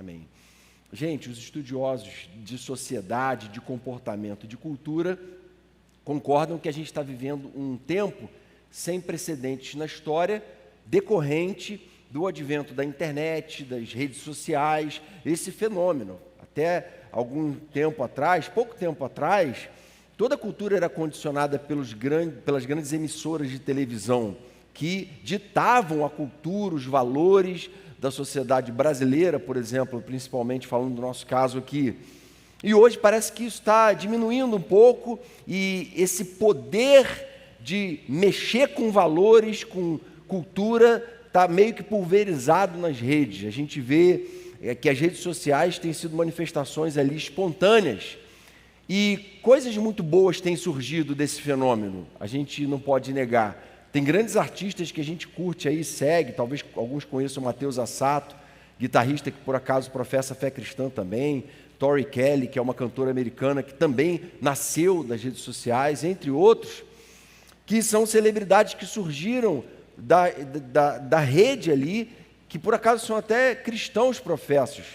Amém. Gente, os estudiosos de sociedade, de comportamento, de cultura, concordam que a gente está vivendo um tempo sem precedentes na história, decorrente do advento da internet, das redes sociais, esse fenômeno. Até algum tempo atrás, pouco tempo atrás, toda a cultura era condicionada pelas grandes emissoras de televisão, que ditavam a cultura, os valores da sociedade brasileira, por exemplo, principalmente falando do nosso caso aqui. E hoje parece que isso está diminuindo um pouco e esse poder de mexer com valores, com cultura, está meio que pulverizado nas redes. A gente vê que as redes sociais têm sido manifestações ali espontâneas e coisas muito boas têm surgido desse fenômeno, a gente não pode negar. Tem grandes artistas que a gente curte aí, segue, talvez alguns conheçam o Mateus Assato, guitarrista que por acaso professa fé cristã também, Tori Kelly, que é uma cantora americana que também nasceu das redes sociais, entre outros, que são celebridades que surgiram da rede ali, que por acaso são até cristãos professos.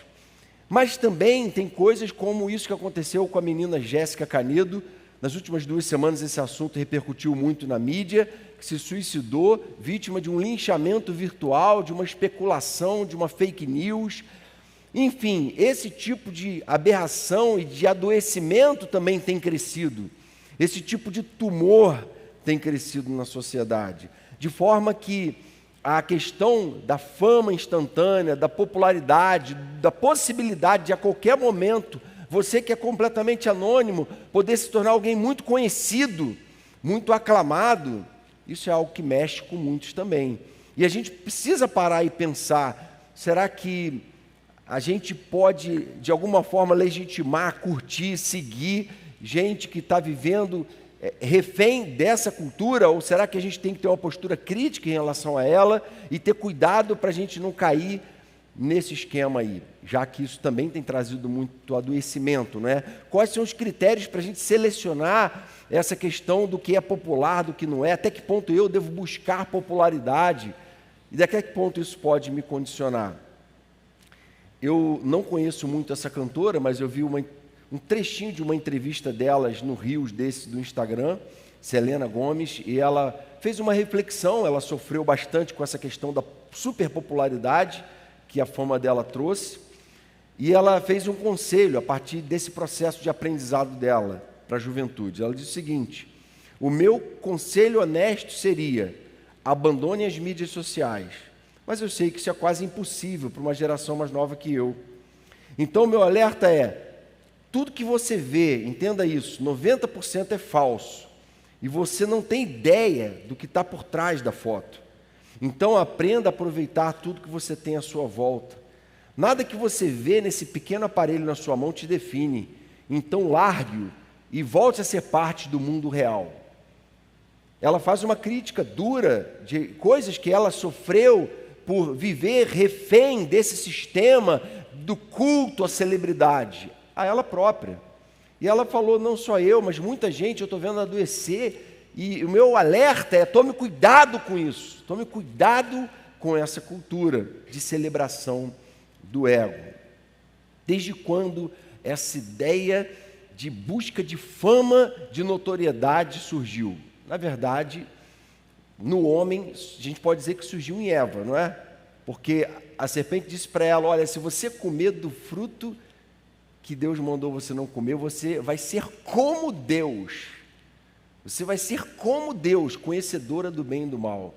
Mas também tem coisas como isso que aconteceu com a menina Jéssica Canedo. Nas últimas 2 semanas esse assunto repercutiu muito na mídia, que se suicidou, vítima de um linchamento virtual, de uma especulação, de uma fake news. Enfim, esse tipo de aberração e de adoecimento também tem crescido. Esse tipo de tumor tem crescido na sociedade. De forma que a questão da fama instantânea, da popularidade, da possibilidade de a qualquer momento, você que é completamente anônimo, poder se tornar alguém muito conhecido, muito aclamado, isso é algo que mexe com muitos também. E a gente precisa parar e pensar, será que a gente pode, de alguma forma, legitimar, curtir, seguir gente que está vivendo refém dessa cultura? Ou será que a gente tem que ter uma postura crítica em relação a ela e ter cuidado para a gente não cair nesse esquema aí, já que isso também tem trazido muito adoecimento, não é? Quais são os critérios para a gente selecionar essa questão do que é popular, do que não é? Até que ponto eu devo buscar popularidade? E até que ponto isso pode me condicionar? Eu não conheço muito essa cantora, mas eu vi um trechinho de uma entrevista delas no Reels do Instagram, Selena Gomez, e ela fez uma reflexão. Ela sofreu bastante com essa questão da superpopularidade que a fama dela trouxe, e ela fez um conselho a partir desse processo de aprendizado dela para a juventude. Ela disse o seguinte: o meu conselho honesto seria: abandone as mídias sociais, mas eu sei que isso é quase impossível para uma geração mais nova que eu. Então o meu alerta é: tudo que você vê, entenda isso, 90% é falso, e você não tem ideia do que está por trás da foto. Então aprenda a aproveitar tudo que você tem à sua volta. Nada que você vê nesse pequeno aparelho na sua mão te define. Então largue-o e volte a ser parte do mundo real. Ela faz uma crítica dura de coisas que ela sofreu por viver refém desse sistema do culto à celebridade, a ela própria. E ela falou: não só eu, mas muita gente eu estou vendo adoecer. E o meu alerta é: tome cuidado com isso, tome cuidado com essa cultura de celebração do ego. Desde quando essa ideia de busca de fama, de notoriedade surgiu? Na verdade, no homem, a gente pode dizer que surgiu em Eva, não é? Porque a serpente disse para ela: olha, se você comer do fruto que Deus mandou você não comer, você vai ser como Deus. Você vai ser como Deus, conhecedora do bem e do mal.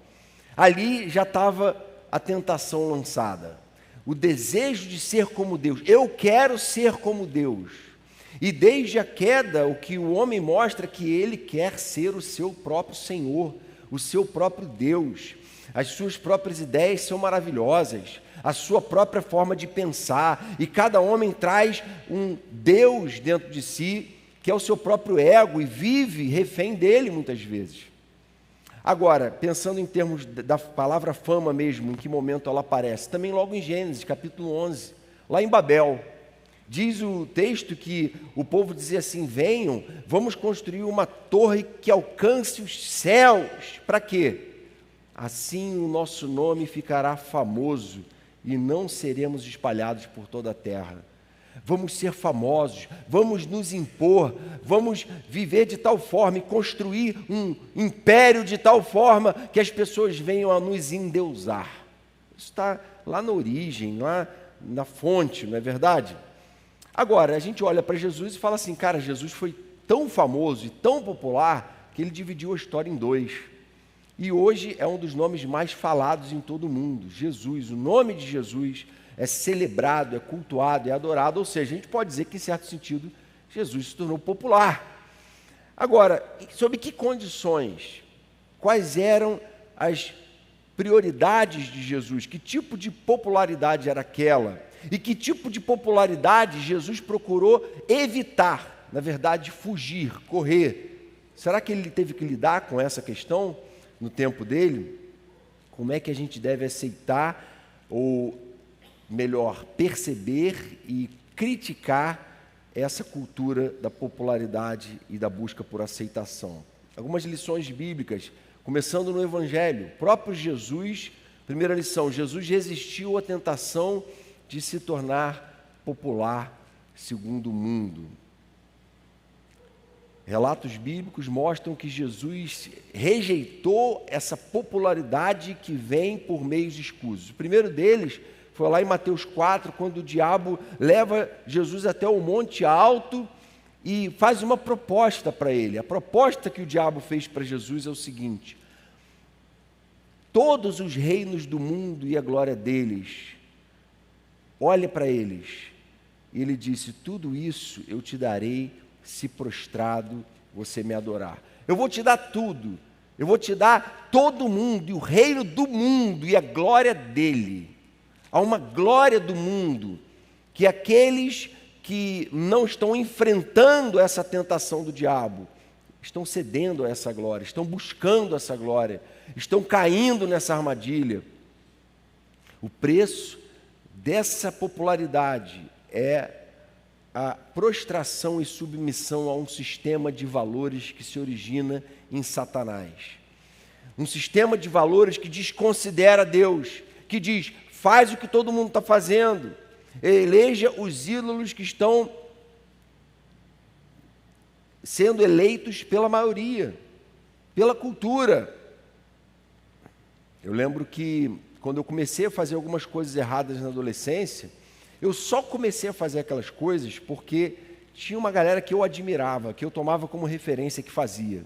Ali já estava a tentação lançada. O desejo de ser como Deus. Eu quero ser como Deus. E desde a queda, o que o homem mostra é que ele quer ser o seu próprio Senhor, o seu próprio Deus. As suas próprias ideias são maravilhosas, a sua própria forma de pensar. E cada homem traz um Deus dentro de si, que é o seu próprio ego, e vive refém dele muitas vezes. Agora, pensando em termos da palavra fama mesmo, em que momento ela aparece? Também logo em Gênesis, capítulo 11, lá em Babel. Diz o texto que o povo dizia assim: venham, vamos construir uma torre que alcance os céus. Para quê? Assim o nosso nome ficará famoso e não seremos espalhados por toda a terra. Vamos ser famosos, vamos nos impor, vamos viver de tal forma e construir um império de tal forma que as pessoas venham a nos endeusar. Isso está lá na origem, lá na fonte, não é verdade? Agora, a gente olha para Jesus e fala assim, cara, Jesus foi tão famoso e tão popular que ele dividiu a história em dois. E hoje é um dos nomes mais falados em todo o mundo, Jesus. O nome de Jesus é celebrado, é cultuado, é adorado, ou seja, a gente pode dizer que, em certo sentido, Jesus se tornou popular. Agora, sob que condições? Quais eram as prioridades de Jesus? Que tipo de popularidade era aquela? E que tipo de popularidade Jesus procurou evitar, na verdade, fugir, correr? Será que ele teve que lidar com essa questão no tempo dele? Como é que a gente deve aceitar, ou melhor, perceber e criticar essa cultura da popularidade e da busca por aceitação? Algumas lições bíblicas, começando no Evangelho. O próprio Jesus, primeira lição, Jesus resistiu à tentação de se tornar popular segundo o mundo. Relatos bíblicos mostram que Jesus rejeitou essa popularidade que vem por meios escusos. O primeiro deles foi lá em Mateus 4, quando o diabo leva Jesus até o monte alto e faz uma proposta para ele. A proposta que o diabo fez para Jesus é o seguinte: todos os reinos do mundo e a glória deles, olhe para eles. E ele disse, tudo isso eu te darei se prostrado você me adorar. Eu vou te dar tudo, eu vou te dar todo o mundo, e o reino do mundo e a glória dele. Há uma glória do mundo, que aqueles que não estão enfrentando essa tentação do diabo, estão cedendo a essa glória, estão buscando essa glória, estão caindo nessa armadilha. O preço dessa popularidade é a prostração e submissão a um sistema de valores que se origina em Satanás. Um sistema de valores que desconsidera Deus, que diz, faz o que todo mundo está fazendo, eleja os ídolos que estão sendo eleitos pela maioria, pela cultura. Eu lembro que quando eu comecei a fazer algumas coisas erradas na adolescência, eu só comecei a fazer aquelas coisas porque tinha uma galera que eu admirava, que eu tomava como referência que fazia.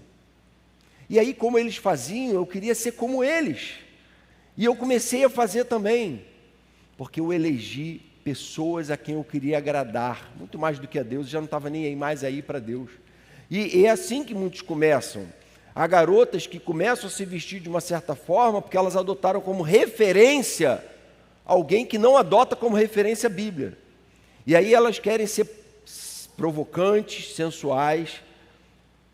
E aí, como eles faziam, eu queria ser como eles. E eu comecei a fazer também, porque eu elegi pessoas a quem eu queria agradar, muito mais do que a Deus, já não estava nem aí mais aí para Deus. E é assim que muitos começam. Há garotas que começam a se vestir de uma certa forma, porque elas adotaram como referência alguém que não adota como referência a Bíblia. E aí elas querem ser provocantes, sensuais,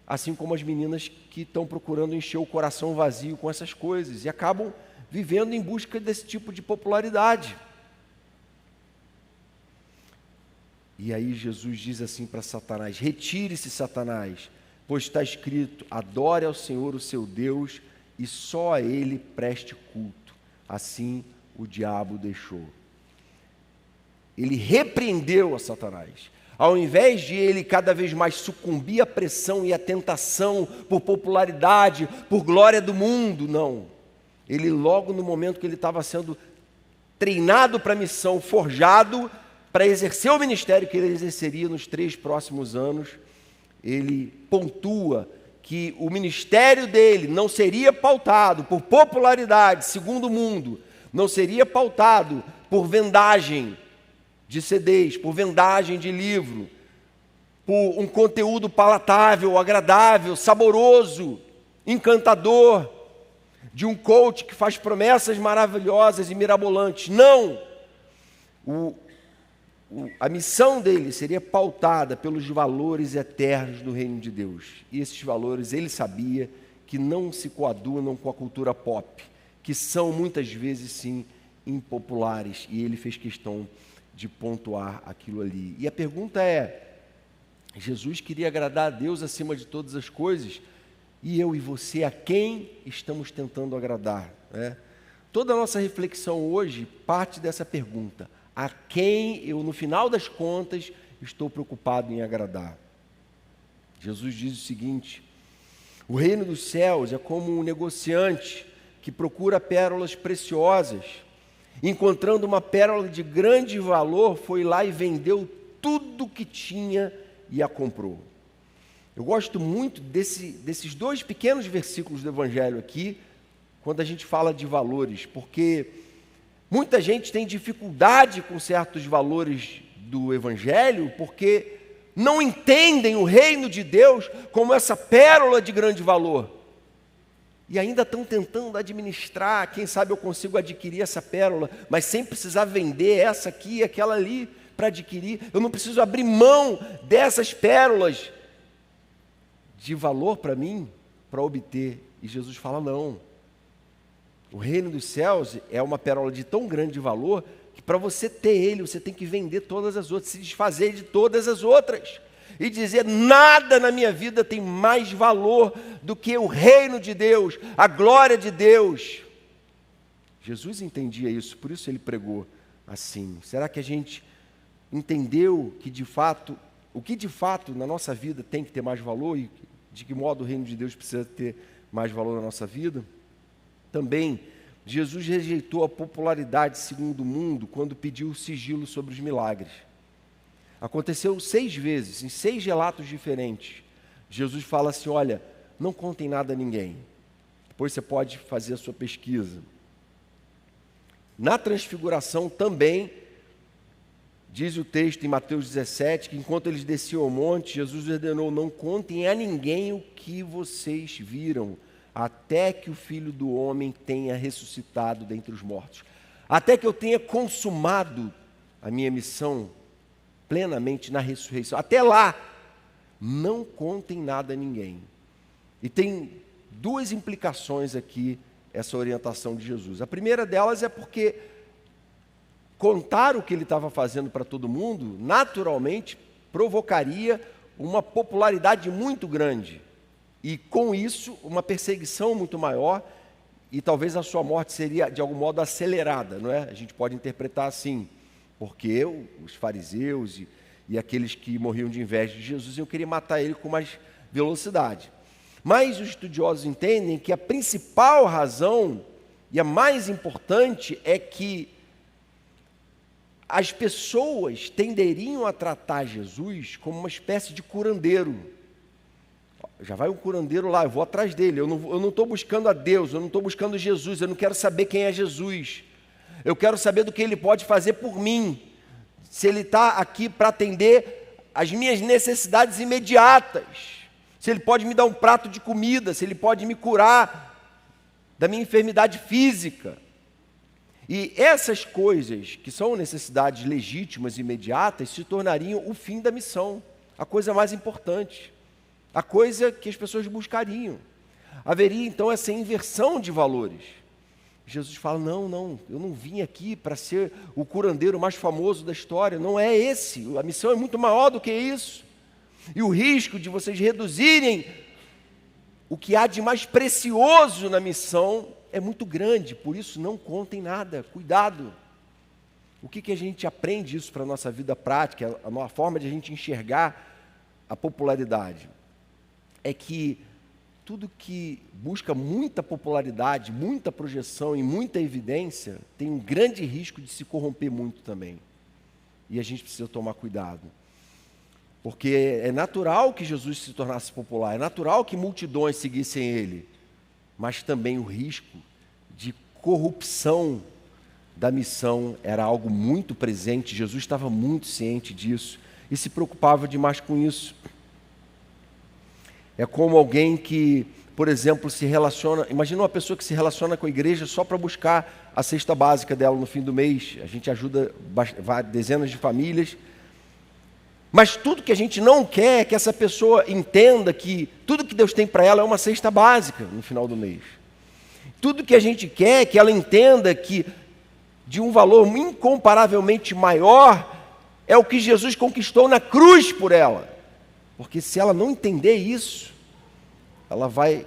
assim como as meninas que estão procurando encher o coração vazio com essas coisas, e acabam vivendo em busca desse tipo de popularidade. E aí Jesus diz assim para Satanás, retire-se, Satanás, pois está escrito, adore ao Senhor o seu Deus, e só a Ele preste culto. Assim o diabo deixou. Ele repreendeu a Satanás. Ao invés de ele cada vez mais sucumbir à pressão e à tentação por popularidade, por glória do mundo, não. Ele logo no momento que ele estava sendo treinado para a missão, forjado para exercer o ministério que ele exerceria nos 3 próximos anos, ele pontua que o ministério dele não seria pautado por popularidade, segundo o mundo, não seria pautado por vendagem de CDs, por vendagem de livro, por um conteúdo palatável, agradável, saboroso, encantador, de um coach que faz promessas maravilhosas e mirabolantes. Não! A missão dele seria pautada pelos valores eternos do reino de Deus. E esses valores ele sabia que não se coadunam com a cultura pop, que são muitas vezes sim impopulares, e ele fez questão de pontuar aquilo ali. E a pergunta é, Jesus queria agradar a Deus acima de todas as coisas, e eu e você, a quem estamos tentando agradar, né? toda a nossa reflexão hoje parte dessa pergunta: a quem eu, no final das contas, estou preocupado em agradar? Jesus diz o seguinte: o reino dos céus é como um negociante que procura pérolas preciosas. Encontrando uma pérola de grande valor, foi lá e vendeu tudo que tinha e a comprou. Eu gosto muito desses 2 pequenos versículos do Evangelho aqui, quando a gente fala de valores, porque muita gente tem dificuldade com certos valores do Evangelho, porque não entendem o reino de Deus como essa pérola de grande valor. E ainda estão tentando administrar, quem sabe eu consigo adquirir essa pérola, mas sem precisar vender essa aqui e aquela ali para adquirir. Eu não preciso abrir mão dessas pérolas de valor para mim, para obter. E Jesus fala: não. O reino dos céus é uma pérola de tão grande valor que para você ter ele, você tem que vender todas as outras, se desfazer de todas as outras. E dizer: nada na minha vida tem mais valor do que o reino de Deus, a glória de Deus. Jesus entendia isso, por isso ele pregou assim. Será que a gente entendeu que de fato, o que de fato na nossa vida tem que ter mais valor e de que modo o reino de Deus precisa ter mais valor na nossa vida? Também, Jesus rejeitou a popularidade segundo o mundo quando pediu sigilo sobre os milagres. Aconteceu 6 vezes, em 6 relatos diferentes. Jesus fala assim: olha, não contem nada a ninguém. Depois você pode fazer a sua pesquisa. Na transfiguração também, diz o texto em Mateus 17, que enquanto eles desciam ao monte, Jesus ordenou: não contem a ninguém o que vocês viram, até que o Filho do Homem tenha ressuscitado dentre os mortos. Até que eu tenha consumado a minha missão plenamente na ressurreição. Até lá, não contem nada a ninguém. E tem 2 implicações aqui, essa orientação de Jesus. A primeira delas é porque contar o que ele estava fazendo para todo mundo, naturalmente, provocaria uma popularidade muito grande. E com isso, uma perseguição muito maior, e talvez a sua morte seria, de algum modo, acelerada, não é? A gente pode interpretar assim, porque os fariseus e aqueles que morriam de inveja de Jesus iam querer matar ele com mais velocidade. Mas os estudiosos entendem que a principal razão, e a mais importante, é que as pessoas tenderiam a tratar Jesus como uma espécie de curandeiro. Já vai um curandeiro lá, eu vou atrás dele, eu não estou buscando a Deus, eu não estou buscando Jesus, eu não quero saber quem é Jesus. Eu quero saber do que ele pode fazer por mim. Se ele está aqui para atender as minhas necessidades imediatas. Se ele pode me dar um prato de comida, se ele pode me curar da minha enfermidade física. E essas coisas, que são necessidades legítimas e imediatas, se tornariam o fim da missão, a coisa mais importante, a coisa que as pessoas buscariam. Haveria então essa inversão de valores. Jesus fala: não, eu não vim aqui para ser o curandeiro mais famoso da história, não é esse, a missão é muito maior do que isso. E o risco de vocês reduzirem o que há de mais precioso na missão é muito grande, por isso não contem nada, cuidado. O que a gente aprende isso para a nossa vida prática, a forma de a gente enxergar a popularidade? É que tudo que busca muita popularidade, muita projeção e muita evidência, tem um grande risco de se corromper muito também. E a gente precisa tomar cuidado. Porque é natural que Jesus se tornasse popular, é natural que multidões seguissem ele, mas também o risco de corrupção da missão era algo muito presente. Jesus estava muito ciente disso e se preocupava demais com isso. É como alguém que, por exemplo, se relaciona... Imagina uma pessoa que se relaciona com a igreja só para buscar a cesta básica dela no fim do mês. A gente ajuda dezenas de famílias. Mas tudo que a gente não quer é que essa pessoa entenda que tudo que Deus tem para ela é uma cesta básica no final do mês. Tudo que a gente quer é que ela entenda que de um valor incomparavelmente maior é o que Jesus conquistou na cruz por ela. Porque se ela não entender isso, ela vai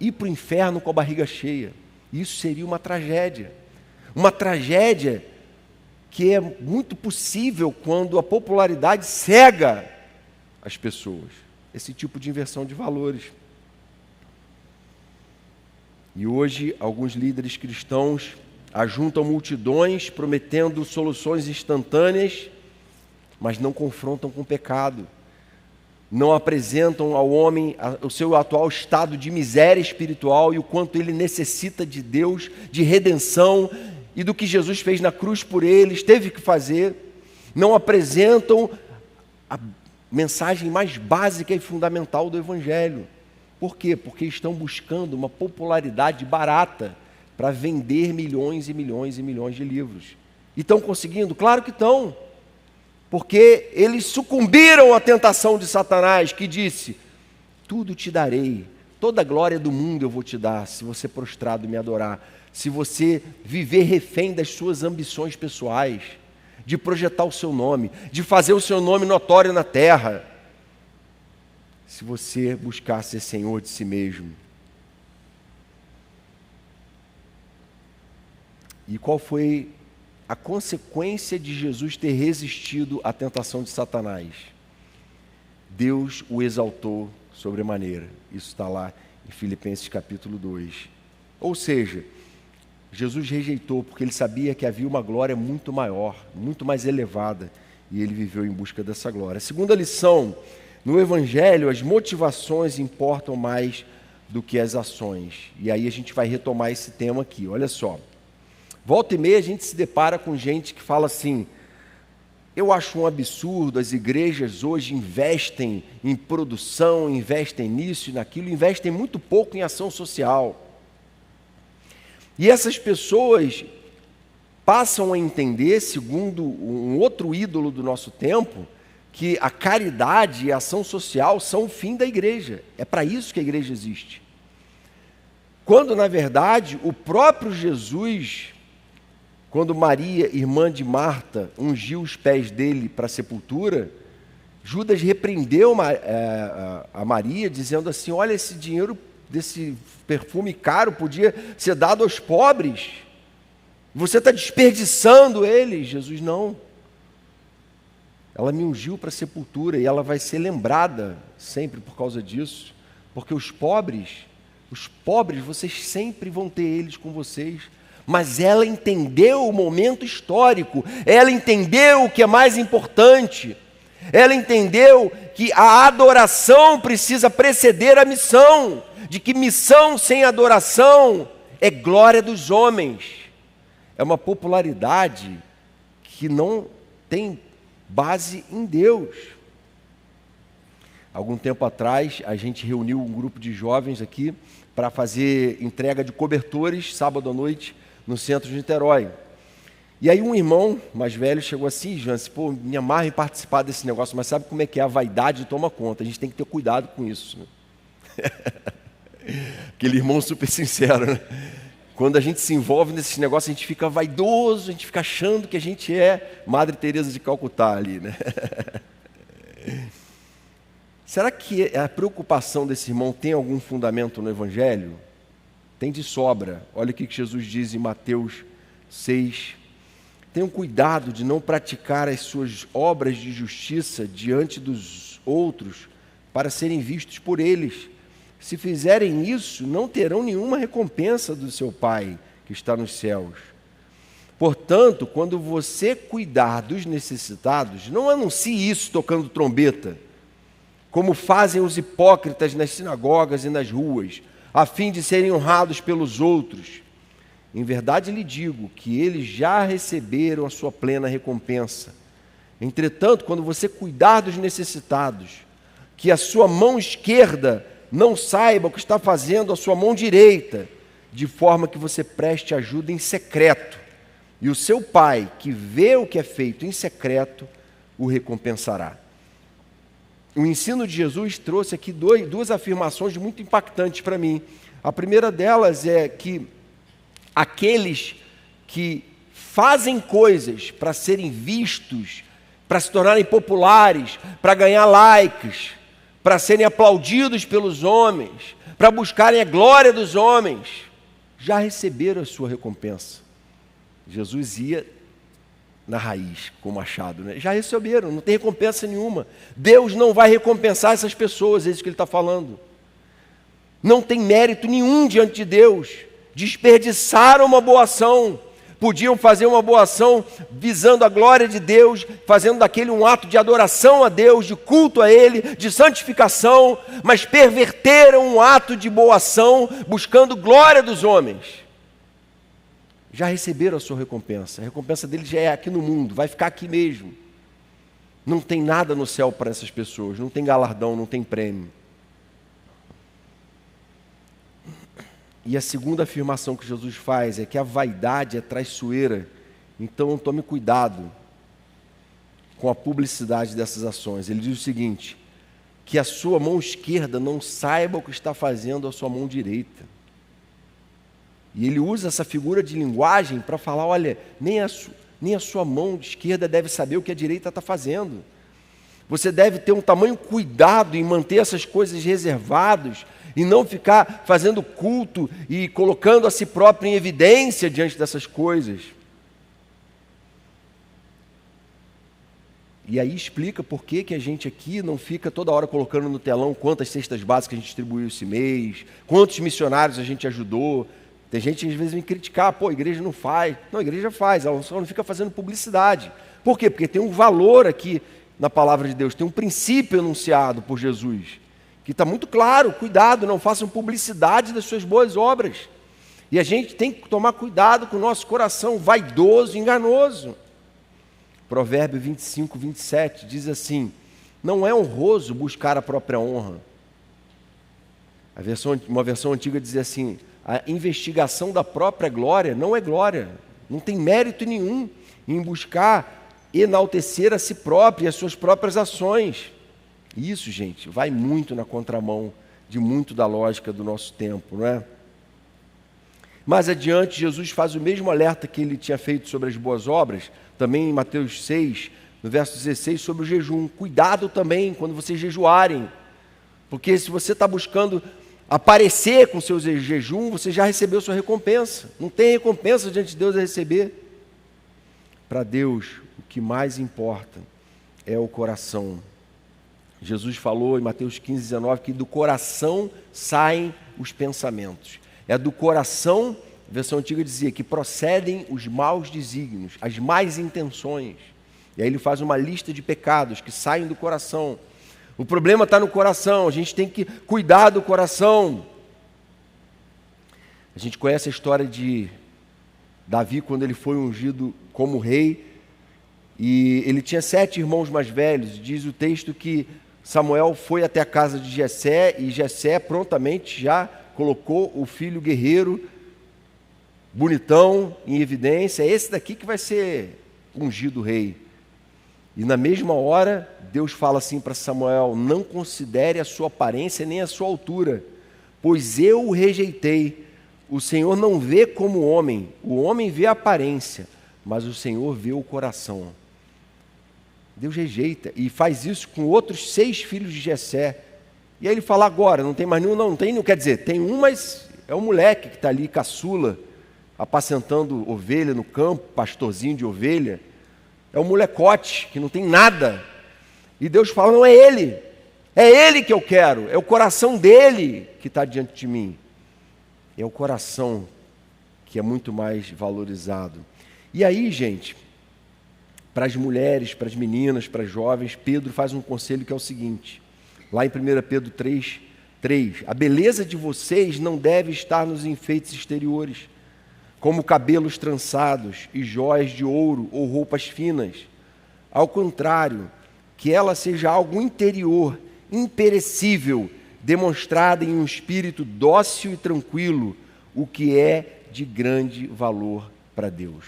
ir para o inferno com a barriga cheia. Isso seria uma tragédia. Uma tragédia que é muito possível quando a popularidade cega as pessoas. Esse tipo de inversão de valores. E hoje, alguns líderes cristãos ajuntam multidões prometendo soluções instantâneas, mas não confrontam com o pecado. Não apresentam ao homem o seu atual estado de miséria espiritual e o quanto ele necessita de Deus, de redenção e do que Jesus fez na cruz por eles, teve que fazer. Não apresentam a mensagem mais básica e fundamental do Evangelho. Por quê? Porque estão buscando uma popularidade barata para vender milhões e milhões e milhões de livros. E estão conseguindo? Claro que estão. Porque eles sucumbiram à tentação de Satanás, que disse: tudo te darei, toda a glória do mundo eu vou te dar, se você prostrado me adorar, se você viver refém das suas ambições pessoais, de projetar o seu nome, de fazer o seu nome notório na terra, se você buscar ser senhor de si mesmo. E qual foi a consequência de Jesus ter resistido à tentação de Satanás? Deus o exaltou sobremaneira. Isso está lá em Filipenses capítulo 2. Ou seja, Jesus rejeitou porque ele sabia que havia uma glória muito maior, muito mais elevada, e ele viveu em busca dessa glória. A segunda lição: no Evangelho, as motivações importam mais do que as ações. E aí a gente vai retomar esse tema aqui, olha só. Volta e meia a gente se depara com gente que fala assim: eu acho um absurdo, as igrejas hoje investem em produção, investem nisso e naquilo, investem muito pouco em ação social. E essas pessoas passam a entender, segundo um outro ídolo do nosso tempo, que a caridade e a ação social são o fim da igreja. É para isso que a igreja existe. Quando, na verdade, o próprio Jesus, quando Maria, irmã de Marta, ungiu os pés dele para a sepultura, Judas repreendeu a Maria, dizendo assim: olha, esse dinheiro desse perfume caro podia ser dado aos pobres. Você está desperdiçando ele. Jesus: não. Ela me ungiu para a sepultura e ela vai ser lembrada sempre por causa disso, porque os pobres, vocês sempre vão ter eles com vocês. Mas ela entendeu o momento histórico, ela entendeu o que é mais importante, ela entendeu que a adoração precisa preceder a missão, de que missão sem adoração é glória dos homens, é uma popularidade que não tem base em Deus. Algum tempo atrás, a gente reuniu um grupo de jovens aqui para fazer entrega de cobertores, sábado à noite, no centro de Niterói. E aí um irmão mais velho chegou assim: Jance, pô, me amarra em participar desse negócio, mas sabe como é que é? A vaidade toma conta, a gente tem que ter cuidado com isso. Né? Aquele irmão super sincero, né? Quando a gente se envolve nesse negócio, a gente fica vaidoso, a gente fica achando que a gente é Madre Teresa de Calcutá ali, né? Será que a preocupação desse irmão tem algum fundamento no Evangelho? Tem de sobra. Olha o que Jesus diz em Mateus 6. Tenham cuidado de não praticar as suas obras de justiça diante dos outros para serem vistos por eles. Se fizerem isso, não terão nenhuma recompensa do seu Pai que está nos céus. Portanto, quando você cuidar dos necessitados, não anuncie isso tocando trombeta, como fazem os hipócritas nas sinagogas e nas ruas, a fim de serem honrados pelos outros. Em verdade lhe digo que eles já receberam a sua plena recompensa. Entretanto, quando você cuidar dos necessitados, que a sua mão esquerda não saiba o que está fazendo a sua mão direita, de forma que você preste ajuda em secreto, e o seu Pai, que vê o que é feito em secreto, o recompensará. O ensino de Jesus trouxe aqui duas afirmações muito impactantes para mim. A primeira delas é que aqueles que fazem coisas para serem vistos, para se tornarem populares, para ganhar likes, para serem aplaudidos pelos homens, para buscarem a glória dos homens, já receberam a sua recompensa. Jesus ia na raiz com o machado, né? Já receberam, não tem recompensa nenhuma. Deus não vai recompensar essas pessoas, é isso que ele está falando. Não tem mérito nenhum diante de Deus. Desperdiçaram uma boa ação. Podiam fazer uma boa ação visando a glória de Deus, fazendo daquele um ato de adoração a Deus, de culto a Ele, de santificação, mas perverteram um ato de boa ação, buscando glória dos homens. Já receberam a sua recompensa. A recompensa deles já é aqui no mundo, vai ficar aqui mesmo. Não tem nada no céu para essas pessoas, não tem galardão, não tem prêmio. E a segunda afirmação que Jesus faz é que a vaidade é traiçoeira. Então tome cuidado com a publicidade dessas ações. Ele diz o seguinte: que a sua mão esquerda não saiba o que está fazendo a sua mão direita. E ele usa essa figura de linguagem para falar, olha, nem a sua mão esquerda deve saber o que a direita está fazendo. Você deve ter um tamanho cuidado em manter essas coisas reservadas e não ficar fazendo culto e colocando a si próprio em evidência diante dessas coisas. E aí explica por que a gente aqui não fica toda hora colocando no telão quantas cestas básicas a gente distribuiu esse mês, quantos missionários a gente ajudou. Tem gente que às vezes vem criticar, a igreja não faz. Não, a igreja faz, ela só não fica fazendo publicidade. Por quê? Porque tem um valor aqui na palavra de Deus, tem um princípio enunciado por Jesus, que está muito claro: cuidado, não façam publicidade das suas boas obras. E a gente tem que tomar cuidado com o nosso coração vaidoso e enganoso. Provérbio 25, 27 diz assim: não é honroso buscar a própria honra. Uma versão antiga diz assim: a investigação da própria glória não é glória. Não tem mérito nenhum em buscar enaltecer a si próprio e as suas próprias ações. Isso, gente, vai muito na contramão de muito da lógica do nosso tempo, não é? Mais adiante, Jesus faz o mesmo alerta que ele tinha feito sobre as boas obras, também em Mateus 6, no verso 16, sobre o jejum. Cuidado também quando vocês jejuarem, porque se você está buscando aparecer com seu jejum, você já recebeu sua recompensa. Não tem recompensa diante de Deus a receber. Para Deus, o que mais importa é o coração. Jesus falou em Mateus 15, 19, que do coração saem os pensamentos. É do coração, a versão antiga dizia, que procedem os maus desígnios, as más intenções. E aí ele faz uma lista de pecados que saem do coração. O problema está no coração, a gente tem que cuidar do coração. A gente conhece a história de Davi quando ele foi ungido como rei, e ele tinha 7 irmãos mais velhos. Diz o texto que Samuel foi até a casa de Jessé, e Jessé prontamente já colocou o filho guerreiro, bonitão, em evidência. É esse daqui que vai ser ungido rei. E na mesma hora, Deus fala assim para Samuel: não considere a sua aparência nem a sua altura, pois eu o rejeitei. O Senhor não vê como o homem vê a aparência, mas o Senhor vê o coração. Deus rejeita, e faz isso com outros 6 filhos de Jessé. E aí ele fala: agora, não tem mais nenhum? Não tem, não quer dizer, tem um, mas é um moleque que está ali, caçula, apacentando ovelha no campo, pastorzinho de ovelha. É um molecote que não tem nada. E Deus fala: não é ele que eu quero, é o coração dele que está diante de mim. É o coração que é muito mais valorizado. E aí, gente, para as mulheres, para as meninas, para as jovens, Pedro faz um conselho que é o seguinte, lá em 1 Pedro 3, a beleza de vocês não deve estar nos enfeites exteriores, como cabelos trançados e jóias de ouro ou roupas finas. Ao contrário, que ela seja algo interior, imperecível, demonstrada em um espírito dócil e tranquilo, o que é de grande valor para Deus.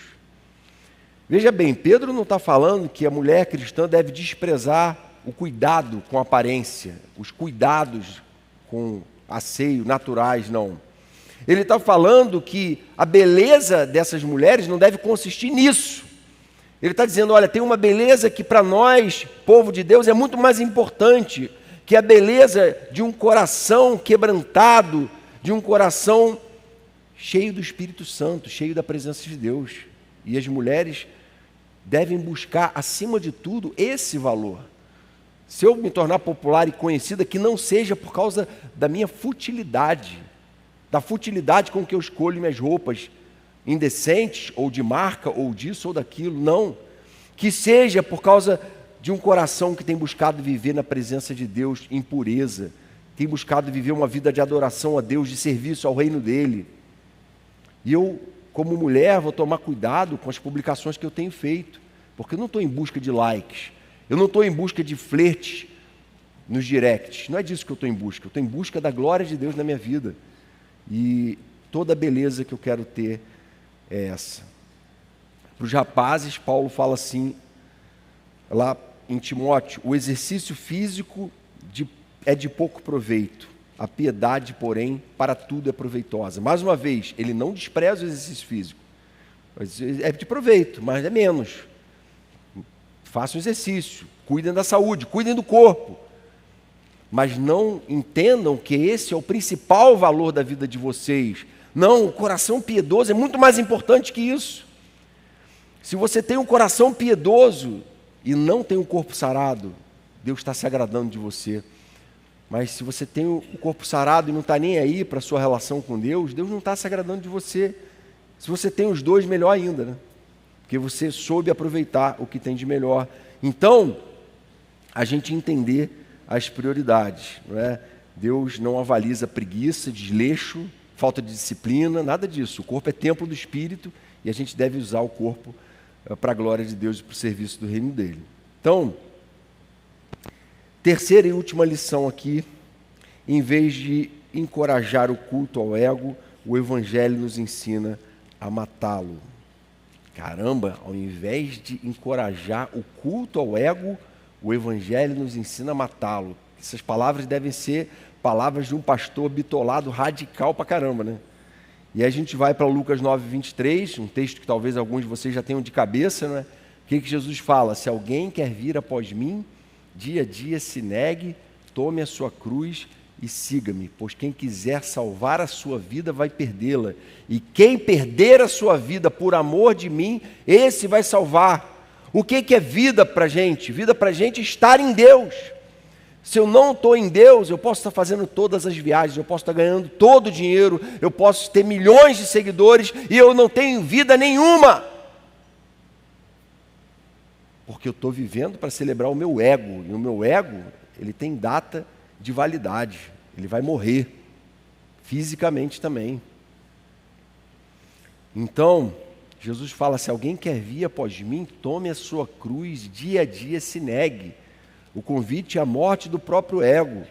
Veja bem, Pedro não está falando que a mulher cristã deve desprezar o cuidado com a aparência, os cuidados com asseio naturais, não. Ele está falando que a beleza dessas mulheres não deve consistir nisso. Ele está dizendo: olha, tem uma beleza que para nós, povo de Deus, é muito mais importante, que é a beleza de um coração quebrantado, de um coração cheio do Espírito Santo, cheio da presença de Deus. E as mulheres devem buscar, acima de tudo, esse valor. Se eu me tornar popular e conhecida, que não seja por causa da minha futilidade, da futilidade com que eu escolho minhas roupas indecentes, ou de marca, ou disso ou daquilo, não. Que seja por causa de um coração que tem buscado viver na presença de Deus em pureza, tem buscado viver uma vida de adoração a Deus, de serviço ao reino dele. E eu, como mulher, vou tomar cuidado com as publicações que eu tenho feito, porque eu não estou em busca de likes, eu não estou em busca de flertes nos directs, não é disso que eu estou em busca, eu estou em busca da glória de Deus na minha vida. E toda a beleza que eu quero ter é essa. Para os rapazes, Paulo fala assim, lá em Timóteo: o exercício físico é de pouco proveito, a piedade, porém, para tudo é proveitosa. Mais uma vez, ele não despreza o exercício físico, é de proveito, mas é menos. Façam exercício, cuidem da saúde, cuidem do corpo, mas não entendam que esse é o principal valor da vida de vocês. Não, o coração piedoso é muito mais importante que isso. Se você tem um coração piedoso e não tem um corpo sarado, Deus está se agradando de você. Mas se você tem o corpo sarado e não está nem aí para a sua relação com Deus, Deus não está se agradando de você. Se você tem os dois, melhor ainda, né? Porque você soube aproveitar o que tem de melhor. Então, a gente entender as prioridades, não é? Deus não avaliza preguiça, desleixo, falta de disciplina, nada disso. O corpo é templo do Espírito e a gente deve usar o corpo para a glória de Deus e para o serviço do reino dele. Então, terceira e última lição aqui: em vez de encorajar o culto ao ego, o Evangelho nos ensina a matá-lo. Caramba, ao invés de encorajar o culto ao ego, o Evangelho nos ensina a matá-lo. Essas palavras devem ser palavras de um pastor bitolado radical pra caramba, né? E aí a gente vai para Lucas 9:23, um texto que talvez alguns de vocês já tenham de cabeça, né? O que Jesus fala? Se alguém quer vir após mim, dia a dia se negue, tome a sua cruz e siga-me, pois quem quiser salvar a sua vida vai perdê-la, e quem perder a sua vida por amor de mim, esse vai salvar. O que é vida para a gente? Vida para a gente é estar em Deus. Se eu não estou em Deus, eu posso estar fazendo todas as viagens, eu posso estar ganhando todo o dinheiro, eu posso ter milhões de seguidores e eu não tenho vida nenhuma, porque eu estou vivendo para celebrar o meu ego, e o meu ego, ele tem data de validade, ele vai morrer, fisicamente também. Então, Jesus fala: se alguém quer vir após mim, tome a sua cruz, dia a dia se negue. O convite é a morte do próprio ego.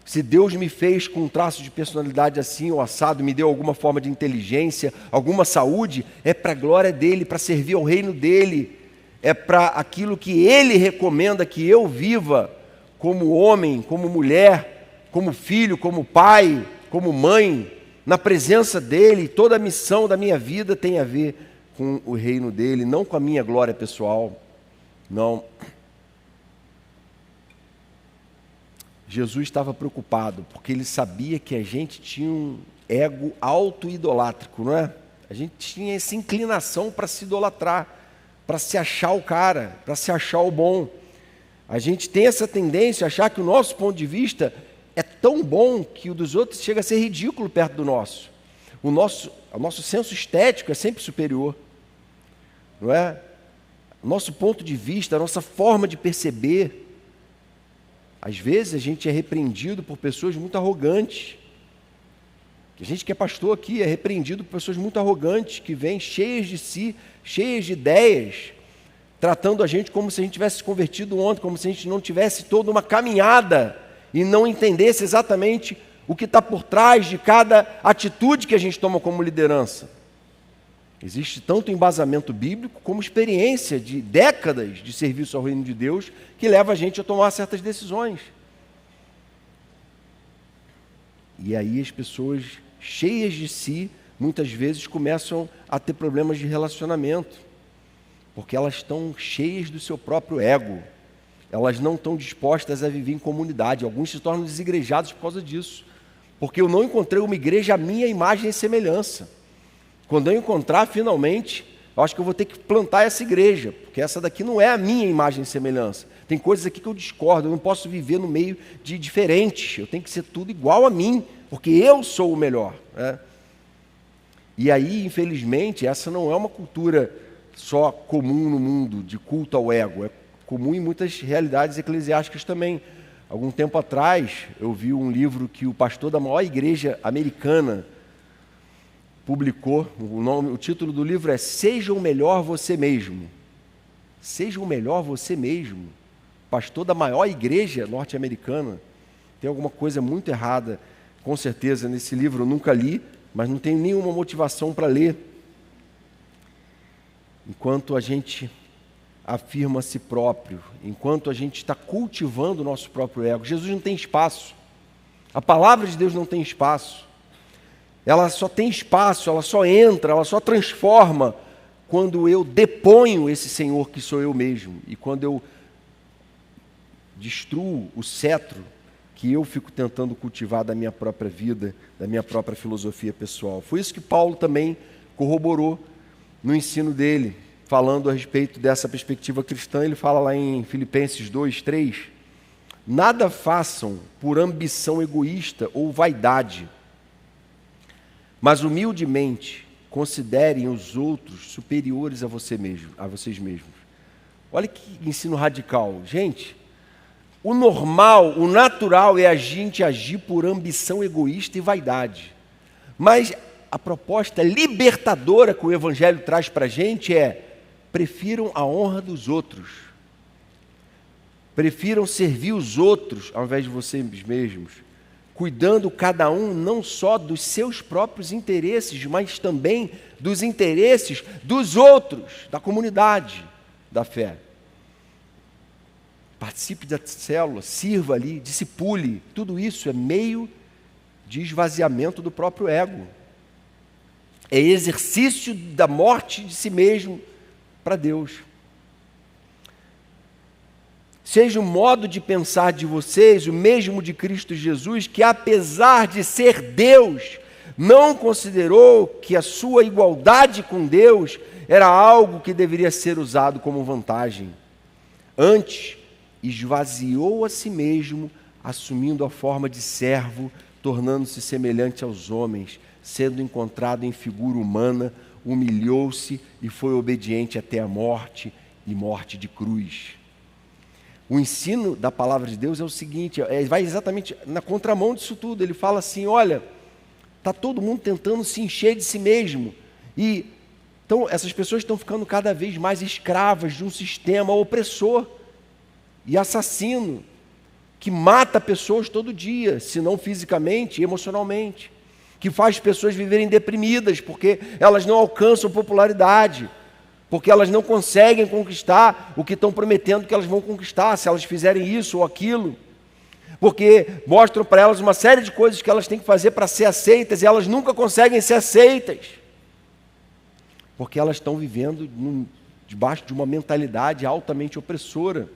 Se Deus me fez com um traço de personalidade assim ou assado, me deu alguma forma de inteligência, alguma saúde, é para a glória dEle, para servir ao reino dEle, é para aquilo que Ele recomenda que eu viva, como homem, como mulher, como filho, como pai, como mãe, na presença dEle. Toda a missão da minha vida tem a ver com o reino dEle, não com a minha glória pessoal, não. Jesus estava preocupado, porque ele sabia que a gente tinha um ego auto-idolátrico, não é? A gente tinha essa inclinação para se idolatrar, para se achar o cara, para se achar o bom. A gente tem essa tendência a achar que o nosso ponto de vista é tão bom que o dos outros chega a ser ridículo perto do nosso. O nosso senso estético é sempre superior, não é? O nosso ponto de vista, a nossa forma de perceber. Às vezes a gente é repreendido por pessoas muito arrogantes. A gente que é pastor aqui é repreendido por pessoas muito arrogantes, que vêm cheias de si, cheias de ideias, tratando a gente como se a gente tivesse se convertido ontem, como se a gente não tivesse toda uma caminhada e não entendesse exatamente o que está por trás de cada atitude que a gente toma como liderança. Existe tanto embasamento bíblico como experiência de décadas de serviço ao reino de Deus que leva a gente a tomar certas decisões. E aí as pessoas cheias de si, muitas vezes começam a ter problemas de relacionamento, porque elas estão cheias do seu próprio ego. Elas não estão dispostas a viver em comunidade. Alguns se tornam desigrejados por causa disso, porque eu não encontrei uma igreja à minha imagem e semelhança. Quando eu encontrar, finalmente, eu acho que eu vou ter que plantar essa igreja, porque essa daqui não é a minha imagem e semelhança. Tem coisas aqui que eu discordo, eu não posso viver no meio de diferentes, eu tenho que ser tudo igual a mim, porque eu sou o melhor, né? E aí, infelizmente, essa não é uma cultura só comum no mundo, de culto ao ego, é comum em muitas realidades eclesiásticas também. Algum tempo atrás, eu vi um livro que o pastor da maior igreja americana publicou. O título do livro é Seja o Melhor Você Mesmo. Seja o melhor você mesmo. Pastor da maior igreja norte-americana. Tem alguma coisa muito errada, com certeza, nesse livro. Eu nunca li, mas não tenho nenhuma motivação para ler. Enquanto a gente afirma a si próprio, enquanto a gente está cultivando o nosso próprio ego, Jesus não tem espaço. A palavra de Deus não tem espaço. Ela só tem espaço, ela só entra, ela só transforma quando eu deponho esse Senhor que sou eu mesmo e quando eu destruo o cetro que eu fico tentando cultivar da minha própria vida, da minha própria filosofia pessoal. Foi isso que Paulo também corroborou no ensino dele, falando a respeito dessa perspectiva cristã. Ele fala lá em Filipenses 2:3, nada façam por ambição egoísta ou vaidade, mas humildemente considerem os outros superiores a vocês mesmos. Olha que ensino radical. Gente, o normal, o natural é a gente agir por ambição egoísta e vaidade. Mas a proposta libertadora que o Evangelho traz para a gente é: prefiram a honra dos outros. Prefiram servir os outros ao invés de vocês mesmos, cuidando cada um não só dos seus próprios interesses, mas também dos interesses dos outros, da comunidade da fé. Participe da célula, sirva ali, discipule. Tudo isso é meio de esvaziamento do próprio ego. É exercício da morte de si mesmo para Deus. Seja o modo de pensar de vocês o mesmo de Cristo Jesus, que apesar de ser Deus, não considerou que a sua igualdade com Deus era algo que deveria ser usado como vantagem. Antes, esvaziou a si mesmo, assumindo a forma de servo, tornando-se semelhante aos homens, sendo encontrado em figura humana, humilhou-se e foi obediente até a morte e morte de cruz. O ensino da palavra de Deus é o seguinte, vai exatamente na contramão disso tudo. Ele fala assim, olha, está todo mundo tentando se encher de si mesmo. E então essas pessoas estão ficando cada vez mais escravas de um sistema opressor e assassino, que mata pessoas todo dia, se não fisicamente e emocionalmente, que faz pessoas viverem deprimidas, porque elas não alcançam popularidade, porque elas não conseguem conquistar o que estão prometendo que elas vão conquistar, se elas fizerem isso ou aquilo, porque mostram para elas uma série de coisas que elas têm que fazer para ser aceitas, e elas nunca conseguem ser aceitas, porque elas estão vivendo debaixo de uma mentalidade altamente opressora.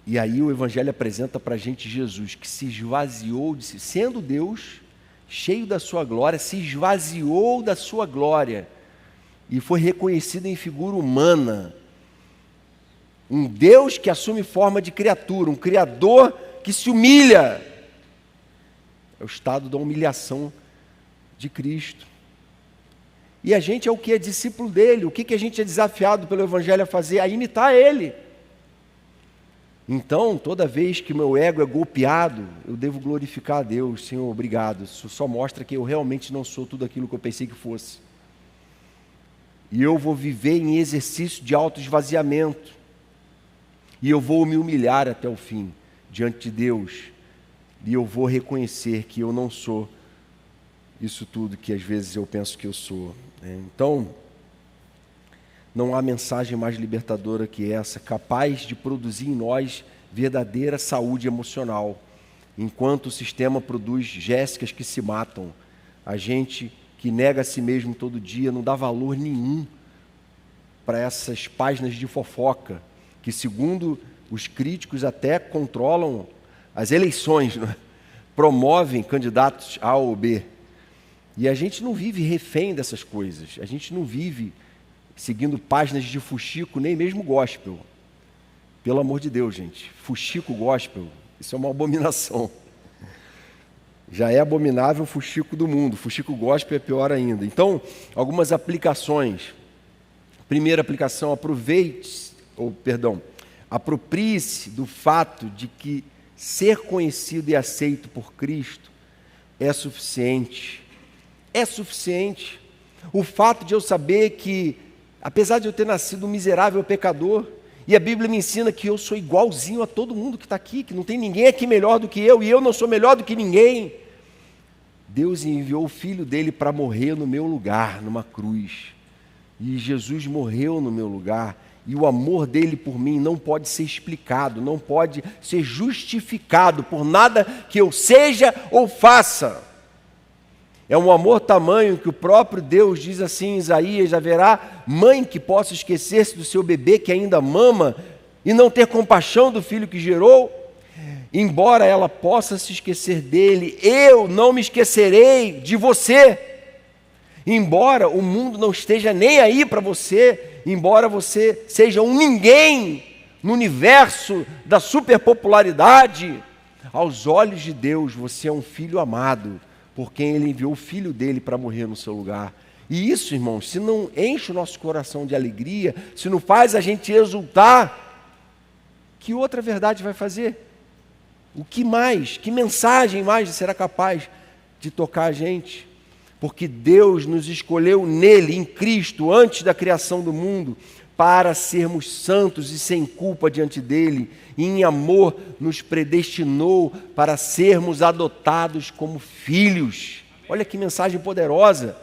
E aí o Evangelho apresenta para a gente Jesus, que se esvaziou de si, sendo Deus, cheio da sua glória, se esvaziou da sua glória e foi reconhecido em figura humana. Um Deus que assume forma de criatura, um Criador que se humilha. É o estado da humilhação de Cristo. E a gente é o que? É discípulo dele. O que a gente é desafiado pelo Evangelho a fazer? A imitar ele. Então, toda vez que meu ego é golpeado, eu devo glorificar a Deus. Senhor, obrigado. Isso só mostra que eu realmente não sou tudo aquilo que eu pensei que fosse. E eu vou viver em exercício de autoesvaziamento. E eu vou me humilhar até o fim, diante de Deus. E eu vou reconhecer que eu não sou isso tudo que às vezes eu penso que eu sou. Então, não há mensagem mais libertadora que essa, capaz de produzir em nós verdadeira saúde emocional. Enquanto o sistema produz Jéssicas que se matam, a gente que nega a si mesmo todo dia não dá valor nenhum para essas páginas de fofoca, que segundo os críticos até controlam as eleições, não é? Promovem candidatos A ou B. E a gente não vive refém dessas coisas. A gente não vive seguindo páginas de fuxico, nem mesmo gospel. Pelo amor de Deus, gente. Fuxico gospel, isso é uma abominação. Já é abominável o fuxico do mundo. Fuxico gospel é pior ainda. Então, algumas aplicações. Primeira aplicação, aproprie-se do fato de que ser conhecido e aceito por Cristo é suficiente. É suficiente. O fato de eu saber que, apesar de eu ter nascido um miserável pecador, e a Bíblia me ensina que eu sou igualzinho a todo mundo que está aqui, que não tem ninguém aqui melhor do que eu, e eu não sou melhor do que ninguém. Deus enviou o Filho dele para morrer no meu lugar, numa cruz. E Jesus morreu no meu lugar. E o amor dele por mim não pode ser explicado, não pode ser justificado por nada que eu seja ou faça. É um amor tamanho que o próprio Deus diz assim em Isaías: haverá mãe que possa esquecer-se do seu bebê que ainda mama e não ter compaixão do filho que gerou? Embora ela possa se esquecer dele, eu não me esquecerei de você. Embora o mundo não esteja nem aí para você, embora você seja um ninguém no universo da superpopularidade, aos olhos de Deus você é um filho amado, por quem Ele enviou o Filho dele para morrer no seu lugar. E isso, irmãos, se não enche o nosso coração de alegria, se não faz a gente exultar, que outra verdade vai fazer? O que mais? Que mensagem mais será capaz de tocar a gente? Porque Deus nos escolheu nele, em Cristo, antes da criação do mundo, para sermos santos e sem culpa diante dele, e em amor nos predestinou para sermos adotados como filhos. Olha que mensagem poderosa!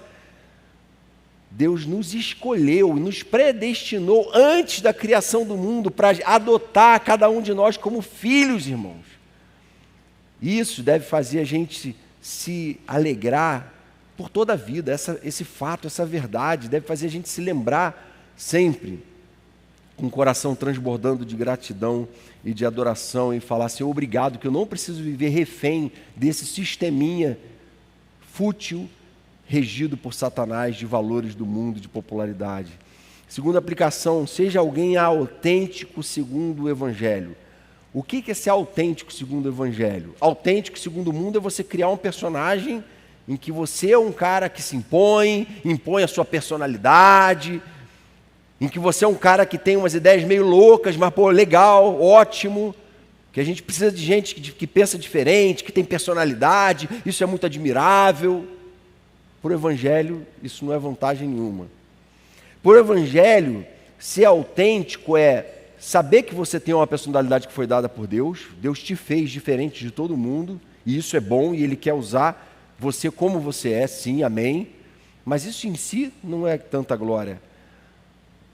Deus nos escolheu, nos predestinou antes da criação do mundo para adotar cada um de nós como filhos, irmãos. Isso deve fazer a gente se alegrar por toda a vida, esse fato, essa verdade, deve fazer a gente se lembrar sempre, com o coração transbordando de gratidão e de adoração, e falar assim: obrigado, que eu não preciso viver refém desse sisteminha fútil, regido por Satanás, de valores do mundo, de popularidade. Segunda aplicação: seja alguém autêntico segundo o Evangelho. O que é ser autêntico segundo o Evangelho? Autêntico segundo o mundo é você criar um personagem em que você é um cara que se impõe a sua personalidade, em que você é um cara que tem umas ideias meio loucas, mas pô, legal, ótimo, que a gente precisa de gente que pensa diferente, que tem personalidade, isso é muito admirável. Por Evangelho, isso não é vantagem nenhuma. Por Evangelho, ser autêntico é saber que você tem uma personalidade que foi dada por Deus, Deus te fez diferente de todo mundo, e isso é bom, e Ele quer usar você como você é, sim, amém, mas isso em si não é tanta glória.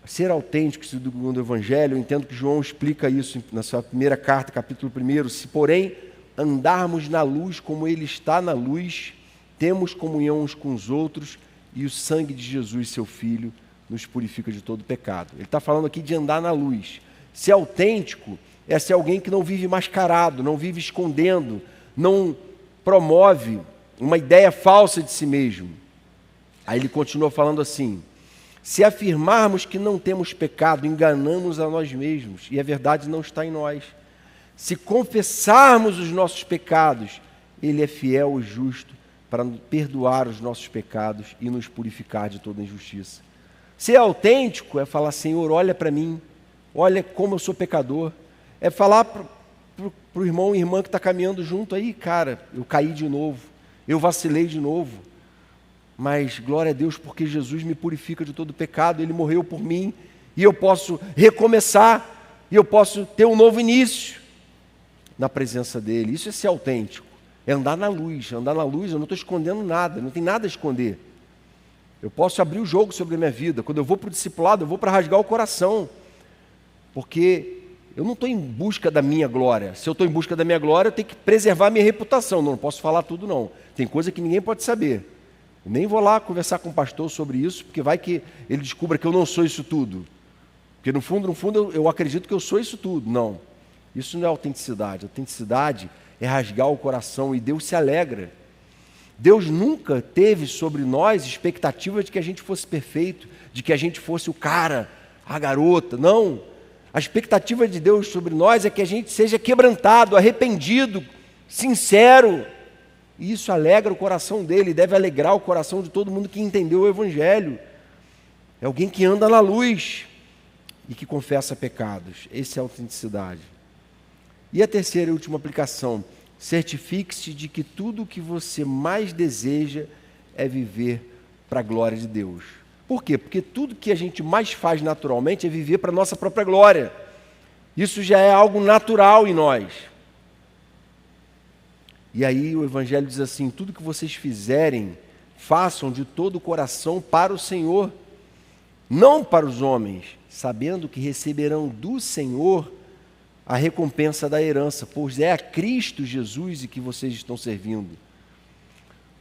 Ser autêntico segundo o Evangelho, eu entendo que João explica isso na sua primeira carta, capítulo 1, se porém andarmos na luz como Ele está na luz, temos comunhão uns com os outros, e o sangue de Jesus, seu Filho, nos purifica de todo pecado. Ele está falando aqui de andar na luz. Ser autêntico é ser alguém que não vive mascarado, não vive escondendo, não promove uma ideia falsa de si mesmo. Aí ele continua falando assim: se afirmarmos que não temos pecado, enganamos a nós mesmos, e a verdade não está em nós. Se confessarmos os nossos pecados, Ele é fiel e justo para perdoar os nossos pecados e nos purificar de toda injustiça. Ser autêntico é falar: Senhor, olha para mim, olha como eu sou pecador. É falar para o irmão e irmã que está caminhando junto aí: cara, eu caí de novo, eu vacilei de novo, mas glória a Deus porque Jesus me purifica de todo pecado, Ele morreu por mim, e eu posso recomeçar, e eu posso ter um novo início na presença dEle. Isso é ser autêntico, é andar na luz. Andar na luz, eu não estou escondendo nada, não tem nada a esconder. Eu posso abrir o jogo sobre a minha vida. Quando eu vou para o discipulado, eu vou para rasgar o coração, porque eu não estou em busca da minha glória. Se eu estou em busca da minha glória, eu tenho que preservar a minha reputação. Não posso falar tudo, não. Tem coisa que ninguém pode saber. Eu nem vou lá conversar com o pastor sobre isso, porque vai que ele descubra que eu não sou isso tudo. Porque no fundo, eu acredito que eu sou isso tudo. Não. Isso não é autenticidade. Autenticidade é rasgar o coração, e Deus se alegra. Deus nunca teve sobre nós expectativa de que a gente fosse perfeito, de que a gente fosse o cara, a garota. Não. A expectativa de Deus sobre nós é que a gente seja quebrantado, arrependido, sincero. E isso alegra o coração dele, deve alegrar o coração de todo mundo que entendeu o Evangelho. É alguém que anda na luz e que confessa pecados. Essa é a autenticidade. E a terceira e última aplicação: certifique-se de que tudo o que você mais deseja é viver para a glória de Deus. Por quê? Porque tudo que a gente mais faz naturalmente é viver para a nossa própria glória. Isso já é algo natural em nós. E aí o Evangelho diz assim: tudo que vocês fizerem, façam de todo o coração para o Senhor, não para os homens, sabendo que receberão do Senhor a recompensa da herança, pois é a Cristo Jesus e que vocês estão servindo.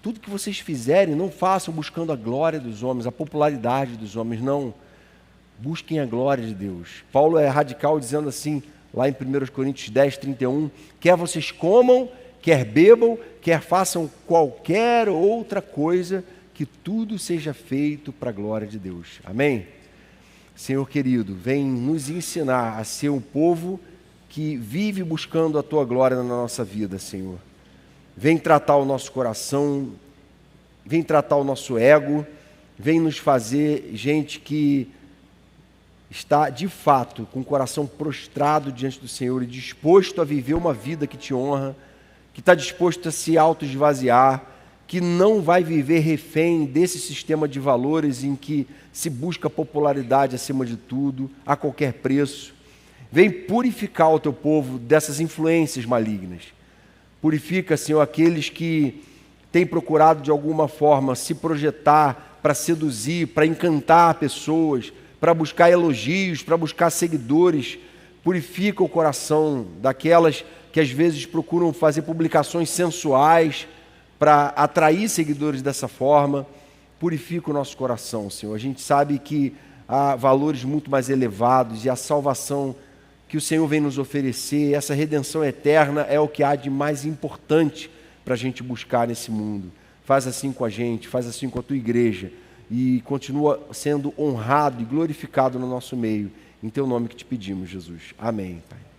Tudo que vocês fizerem, não façam buscando a glória dos homens, a popularidade dos homens, não. Busquem a glória de Deus. Paulo é radical dizendo assim, lá em 1 Coríntios 10, 31, quer vocês comam, quer bebam, quer façam qualquer outra coisa, que tudo seja feito para a glória de Deus. Amém? Senhor querido, vem nos ensinar a ser um povo que vive buscando a Tua glória na nossa vida, Senhor. Vem tratar o nosso coração, vem tratar o nosso ego, vem nos fazer gente que está, de fato, com o coração prostrado diante do Senhor e disposto a viver uma vida que Te honra, que está disposto a se auto-esvaziar, que não vai viver refém desse sistema de valores em que se busca popularidade acima de tudo, a qualquer preço. Vem purificar o Teu povo dessas influências malignas. Purifica, Senhor, aqueles que têm procurado de alguma forma se projetar para seduzir, para encantar pessoas, para buscar elogios, para buscar seguidores. Purifica o coração daquelas que às vezes procuram fazer publicações sensuais para atrair seguidores dessa forma. Purifica o nosso coração, Senhor. A gente sabe que há valores muito mais elevados e a salvação que o Senhor vem nos oferecer, essa redenção eterna é o que há de mais importante para a gente buscar nesse mundo. Faz assim com a gente, faz assim com a Tua igreja e continua sendo honrado e glorificado no nosso meio. Em Teu nome que te pedimos, Jesus. Amém, Pai.